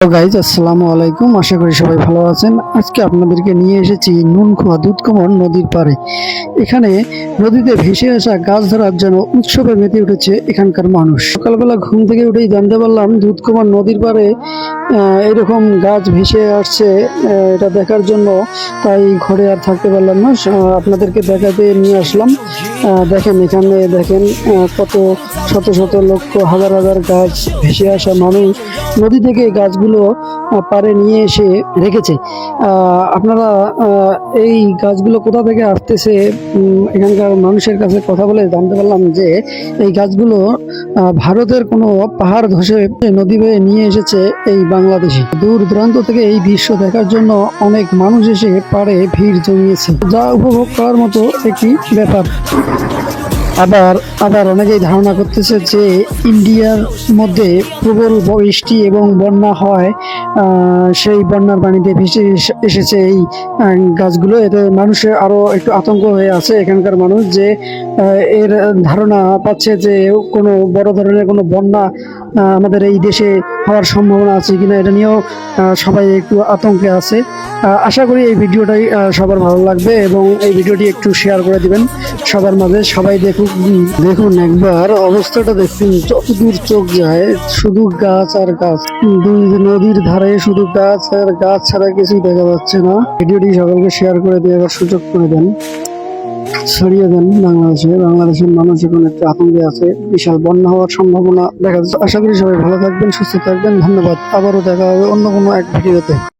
Guys আসসালামু আলাইকুম, আশা করি সবাই ভালো আছেন। আজকে আপনাদেরকে নিয়ে এসেছি নুনখোয়া দুধকুমার নদীর পাড়ে। এখানে নদীতে ভেসে আসা গাছ ধরার জন্য উৎসবে মেতে উঠেছে এখানকার মানুষ। সকালবেলা ঘুম থেকে উঠেই জানতে পারলাম দুধকুমার নদীর পাড়ে এরকম গাছ ভেসে আসছে। এটা দেখার জন্য তাই ঘরে আর থাকতে পারলাম না, আপনাদেরকে দেখাতে নিয়ে আসলাম। দেখেন এখানে দেখেন কত শত শত লক্ষ হাজার হাজার গাছ ভেসে আসা মানুষ নদী থেকে গাছগুলো পাড়ে নিয়ে এসে রেখেছে। আপনারা এই গাছগুলো কোথা থেকে আসতেছে এখানকার মানুষের কাছে কথা বলে জানতে পারলাম যে এই গাছগুলো ভারতের কোনো পাহাড় ধসে নদী বেয়ে নিয়ে এসেছে এই বাংলাদেশে। দূর দূরান্ত থেকে এই দৃশ্য দেখার জন্য অনেক মানুষ এসে পাড়ে ভিড় জমিয়েছে, যা উপভোগ করার মতো একটি ব্যাপার। আবার অনেকেই ধারণা করতেছে যে ইন্ডিয়ার মধ্যে প্রবল বৃষ্টি এবং বন্যা হয়, সেই বন্যার পানিতে ভেসে এসেছে এই গাছগুলো। এতে মানুষের আরো একটু আতঙ্ক হয়ে আছে এখানকার মানুষ, যে এর ধারণা পাচ্ছে যে কোনো বড় ধরনের কোনো বন্যা আমাদের এই দেশে হওয়ার সম্ভাবনা আছে কিনা, এটা নিয়েও সবাই একটু আতঙ্কে আছে। আশা করি এই ভিডিওটাই সবার ভালো লাগবে এবং এই ভিডিওটি একটু শেয়ার করে দিবেন সবার মাঝে। সবাই দেখুন একবার অবস্থাটা দেখুন, যতদূর চোখ যায় শুধু গাছ আর গাছ। দুই নদীর ধারে শুধু গাছ আর গাছ ছাড়া কিছুই দেখা যাচ্ছে না। ভিডিওটি সকলকে শেয়ার করে দেওয়ার সুযোগ করে দেন, ছড়িয়ে দেন। বাংলাদেশের মানুষ এখন একটু আতঙ্কে আছে, বিশাল বন্যা হওয়ার সম্ভাবনা দেখা যাচ্ছে। আশা করি সবাই ভালো থাকবেন, সুস্থ থাকবেন। ধন্যবাদ। আবারও দেখা হবে অন্য কোনো এক ভিডিওতে।